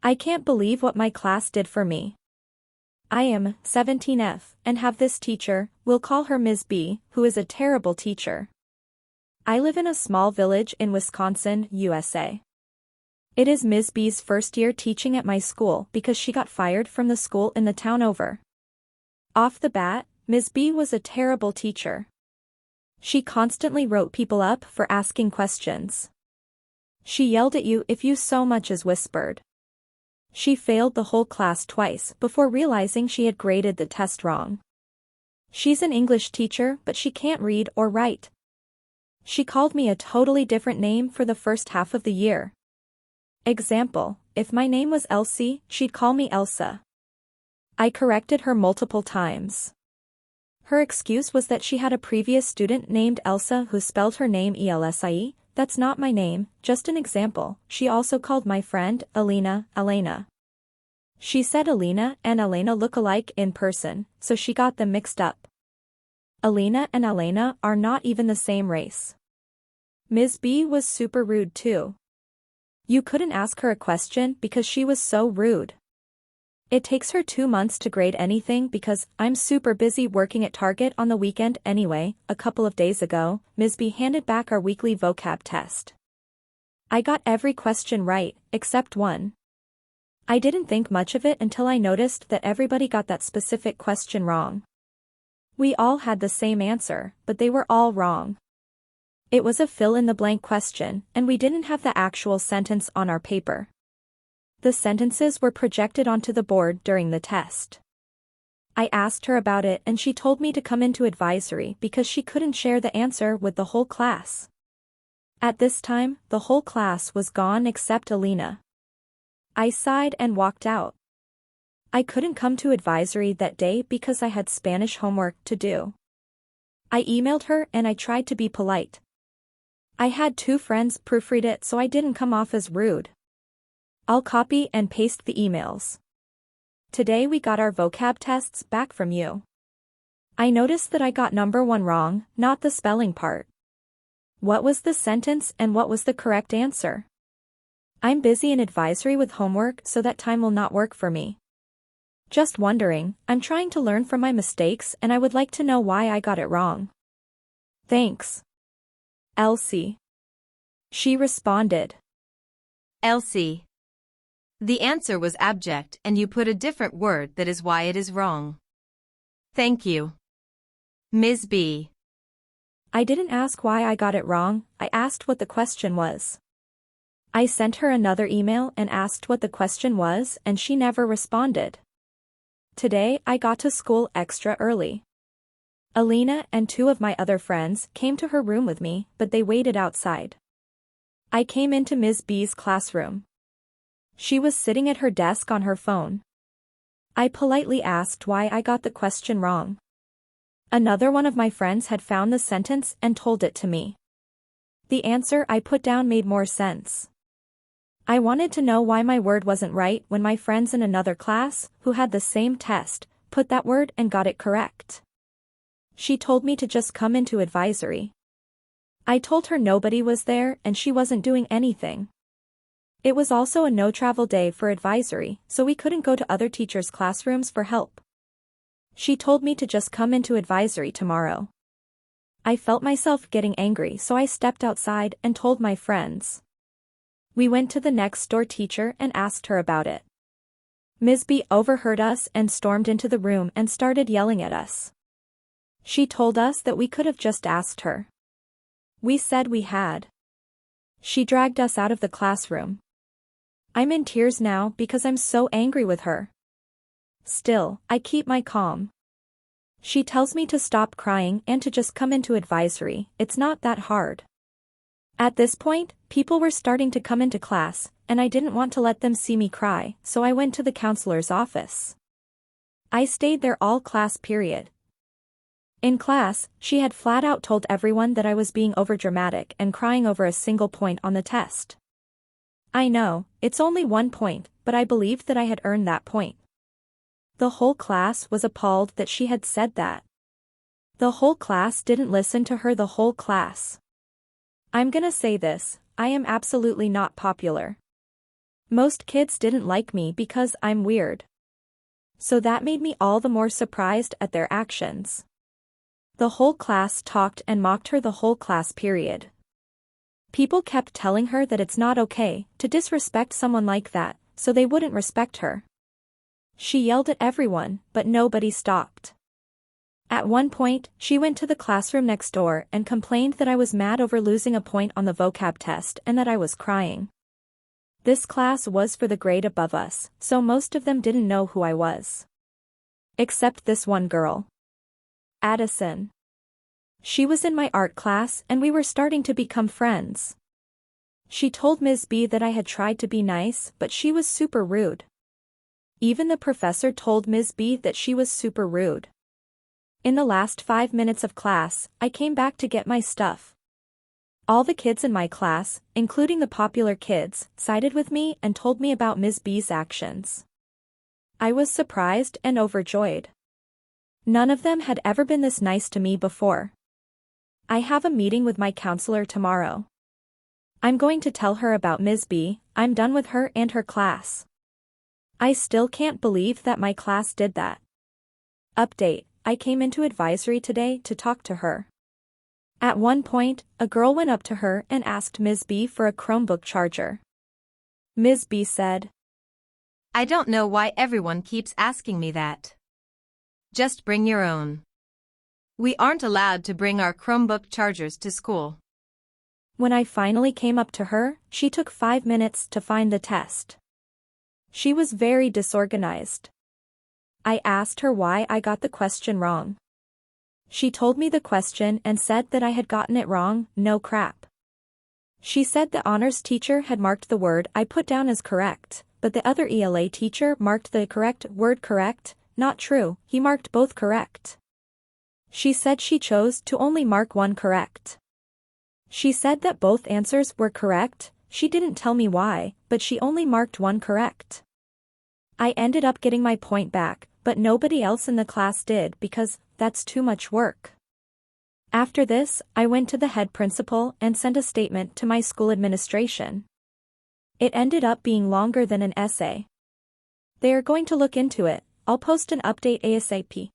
I can't believe what my class did for me. I am 17F and have this teacher, we'll call her Ms. B, who is a terrible teacher. I live in a small village in Wisconsin, USA. It is Ms. B's first year teaching at my school because she got fired from the school in the town over. Off the bat, Ms. B was a terrible teacher. She constantly wrote people up for asking questions. She yelled at you if you so much as whispered. She failed the whole class twice before realizing she had graded the test wrong. She's an English teacher, but she can't read or write. She called me a totally different name for the first half of the year. Example, if my name was Elsie, she'd call me Elsa. I corrected her multiple times. Her excuse was that she had a previous student named Elsa who spelled her name Elsie. That's not my name, just an example. She also called my friend, Alina, Elena. She said Alina and Elena look alike in person, so she got them mixed up. Alina and Elena are not even the same race. Ms. B was super rude too. You couldn't ask her a question because she was so rude. It takes her 2 months to grade anything because I'm super busy working at Target on the weekend anyway. A couple of days ago, Ms. B handed back our weekly vocab test. I got every question right, except one. I didn't think much of it until I noticed that everybody got that specific question wrong. We all had the same answer, but they were all wrong. It was a fill-in-the-blank question, and we didn't have the actual sentence on our paper. The sentences were projected onto the board during the test. I asked her about it and she told me to come into advisory because she couldn't share the answer with the whole class. At this time, the whole class was gone except Alina. I sighed and walked out. I couldn't come to advisory that day because I had Spanish homework to do. I emailed her and I tried to be polite. I had 2 friends proofread it so I didn't come off as rude. I'll copy and paste the emails. Today we got our vocab tests back from you. I noticed that I got number 1 wrong, not the spelling part. What was the sentence and what was the correct answer? I'm busy in advisory with homework so that time will not work for me. Just wondering, I'm trying to learn from my mistakes and I would like to know why I got it wrong. Thanks. Elsie. She responded. Elsie. The answer was abject and you put a different word, that is why it is wrong. Thank you. Ms. B. I didn't ask why I got it wrong, I asked what the question was. I sent her another email and asked what the question was and she never responded. Today I got to school extra early. Alina and 2 of my other friends came to her room with me, but they waited outside. I came into Ms. B's classroom. She was sitting at her desk on her phone. I politely asked why I got the question wrong. Another one of my friends had found the sentence and told it to me. The answer I put down made more sense. I wanted to know why my word wasn't right when my friends in another class, who had the same test, put that word and got it correct. She told me to just come into advisory. I told her nobody was there and she wasn't doing anything. It was also a no-travel day for advisory, so we couldn't go to other teachers' classrooms for help. She told me to just come into advisory tomorrow. I felt myself getting angry, so I stepped outside and told my friends. We went to the next door teacher and asked her about it. Ms. B overheard us and stormed into the room and started yelling at us. She told us that we could have just asked her. We said we had. She dragged us out of the classroom. I'm in tears now because I'm so angry with her. Still, I keep my calm. She tells me to stop crying and to just come into advisory, it's not that hard. At this point, people were starting to come into class, and I didn't want to let them see me cry, so I went to the counselor's office. I stayed there all class period. In class, she had flat out told everyone that I was being overdramatic and crying over a single point on the test. I know, it's only 1 point, but I believed that I had earned that point. The whole class was appalled that she had said that. The whole class didn't listen to her, the whole class. I'm gonna say this, I am absolutely not popular. Most kids didn't like me because I'm weird. So that made me all the more surprised at their actions. The whole class talked and mocked her the whole class period. People kept telling her that it's not okay to disrespect someone like that, so they wouldn't respect her. She yelled at everyone, but nobody stopped. At one point, she went to the classroom next door and complained that I was mad over losing a point on the vocab test and that I was crying. This class was for the grade above us, so most of them didn't know who I was. Except this one girl. Addison. She was in my art class and we were starting to become friends. She told Ms. B that I had tried to be nice, but she was super rude. Even the professor told Ms. B that she was super rude. In the last 5 minutes of class, I came back to get my stuff. All the kids in my class, including the popular kids, sided with me and told me about Ms. B's actions. I was surprised and overjoyed. None of them had ever been this nice to me before. I have a meeting with my counselor tomorrow. I'm going to tell her about Ms. B. I'm done with her and her class. I still can't believe that my class did that. Update: I came into advisory today to talk to her. At one point, a girl went up to her and asked Ms. B for a Chromebook charger. Ms. B said, "I don't know why everyone keeps asking me that. Just bring your own. We aren't allowed to bring our Chromebook chargers to school." When I finally came up to her, she took 5 minutes to find the test. She was very disorganized. I asked her why I got the question wrong. She told me the question and said that I had gotten it wrong. No crap. She said the honors teacher had marked the word I put down as correct, but the other ELA teacher marked the correct word correct. Not true, he marked both correct. She said she chose to only mark one correct. She said that both answers were correct. She didn't tell me why, but she only marked one correct. I ended up getting my point back, but nobody else in the class did because that's too much work. After this, I went to the head principal and sent a statement to my school administration. It ended up being longer than an essay. They are going to look into it. I'll post an update ASAP.